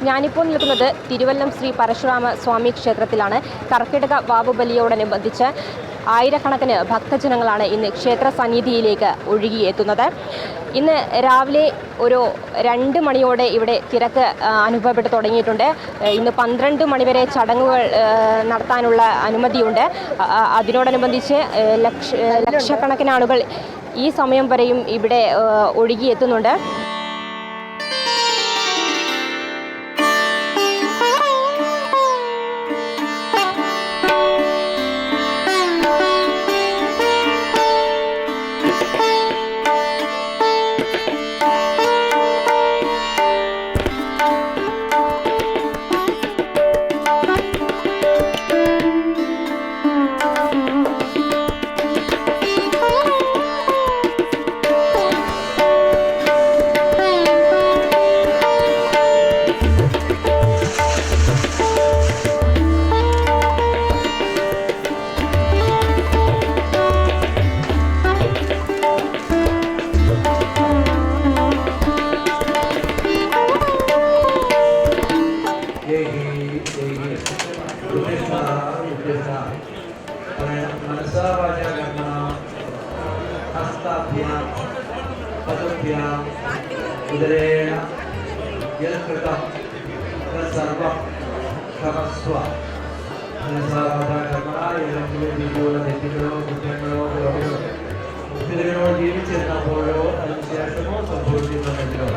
ഞാനിപ്പോൾ നിൽക്കുന്നത് തിരുവല്ലം ശ്രീ പരശുരാമ സ്വാമി ക്ഷേത്രത്തിലാണ്. കർക്കിടക വാവുബലിയോടനുബന്ധിച്ച് ആയിരക്കണക്കിന് ഭക്തജനങ്ങളാണ് ഇന്ന് ക്ഷേത്ര സന്നിധിയിലേക്ക് ഒഴുകിയെത്തുന്നത്. ഇന്ന് രാവിലെ ഒരു 2 മണിയോടെ ഇവിടെ തിരക്ക് അനുഭവപ്പെട്ടു തുടങ്ങിയിട്ടുണ്ട്. ഇന്ന് 12 മണിവരെ ചടങ്ങുകൾ നടത്താനുള്ള അനുമതിയുണ്ട്. അതിനോടനുബന്ധിച്ച് ലക്ഷക്കണക്കിന് ആളുകൾ ഈ സമയം വരെയും ഇവിടെ ഒഴുകിയെത്തുന്നുണ്ട്. ഉദരേണ യൽകൃതം സർവം ക്ഷമസ്വ തെറ്റുകളോ കുറ്റങ്ങളോ കുറവുകളോ ഇതിനോ ജീവിച്ചിരുന്നപ്പോഴോ അതിനുശേഷമോ സംഭവിക്കുന്നുണ്ടെങ്കിലോ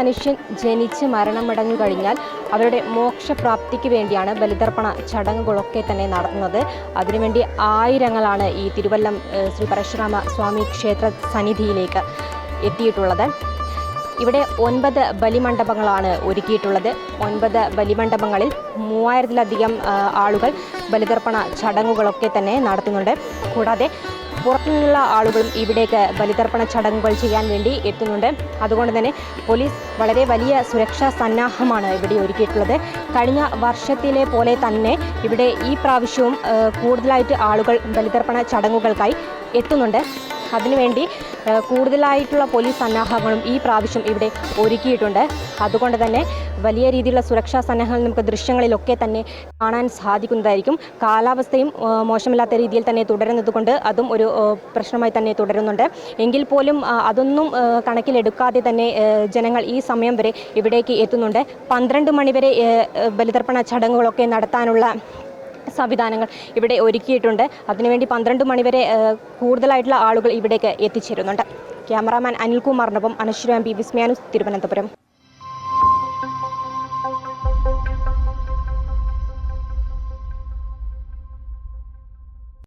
മനുഷ്യൻ ജനിച്ച് മരണമടഞ്ഞു കഴിഞ്ഞാൽ അവരുടെ മോക്ഷപ്രാപ്തിക്ക് വേണ്ടിയാണ് ബലിതർപ്പണ ചടങ്ങുകളൊക്കെ തന്നെ നടത്തുന്നത്. അതിനുവേണ്ടി ആയിരങ്ങളാണ് ഈ തിരുവല്ലം ശ്രീ പരശുരാമ സ്വാമി ക്ഷേത്ര സന്നിധിയിലേക്ക് എത്തിയിട്ടുള്ളത്. ഇവിടെ 9 ബലിമണ്ഡപങ്ങളാണ് ഒരുക്കിയിട്ടുള്ളത്. 9 ബലിമണ്ഡപങ്ങളിൽ 3000-ലധികം ആളുകൾ ബലിതർപ്പണ ചടങ്ങുകളൊക്കെ തന്നെ നടത്തുന്നുണ്ട്. കൂടാതെ പുറത്തുനിന്നുള്ള ആളുകളും ഇവിടേക്ക് ബലിതർപ്പണ ചടങ്ങുകൾ ചെയ്യാൻ വേണ്ടി എത്തുന്നുണ്ട്. അതുകൊണ്ട് തന്നെ പോലീസ് വളരെ വലിയ സുരക്ഷാ സന്നാഹമാണ് ഇവിടെ ഒരുക്കിയിട്ടുള്ളത്. കഴിഞ്ഞ വർഷത്തിലെ പോലെ തന്നെ ഇവിടെ ഈ പ്രാവശ്യവും കൂടുതലായിട്ട് ആളുകൾ ബലിതർപ്പണ ചടങ്ങുകൾക്കായി എത്തുന്നുണ്ട്. അതിനുവേണ്ടി കൂടുതലായിട്ടുള്ള പോലീസ് സന്നാഹങ്ങളും ഈ പ്രാവശ്യം ഇവിടെ ഒരുക്കിയിട്ടുണ്ട്. അതുകൊണ്ട് തന്നെ വലിയ രീതിയിലുള്ള സുരക്ഷാ സന്നാഹങ്ങൾ നമുക്ക് ദൃശ്യങ്ങളിലൊക്കെ തന്നെ കാണാൻ സാധിക്കുന്നതായിരിക്കും. കാലാവസ്ഥയും മോശമില്ലാത്ത രീതിയിൽ തന്നെ തുടരുന്നത് കൊണ്ട് അതും ഒരു പ്രശ്നമായി തന്നെ തുടരുന്നുണ്ട്. എങ്കിൽ പോലും അതൊന്നും കണക്കിലെടുക്കാതെ തന്നെ ജനങ്ങൾ ഈ സമയം വരെ ഇവിടേക്ക് എത്തുന്നുണ്ട്. 12 മണിവരെ ബലിതർപ്പണ ചടങ്ങുകളൊക്കെ നടത്താനുള്ള സംവിധാനങ്ങൾ ഇവിടെ ഒരുക്കിയിട്ടുണ്ട്. അതിനുവേണ്ടി 12 മണിവരെ കൂടുതലായിട്ടുള്ള ആളുകൾ ഇവിടേക്ക് എത്തിച്ചേരുന്നുണ്ട്. ക്യാമറാമാൻ അനിൽകുമാറിനൊപ്പം അനശ്വര, BBC ന്യൂസ്, തിരുവനന്തപുരം.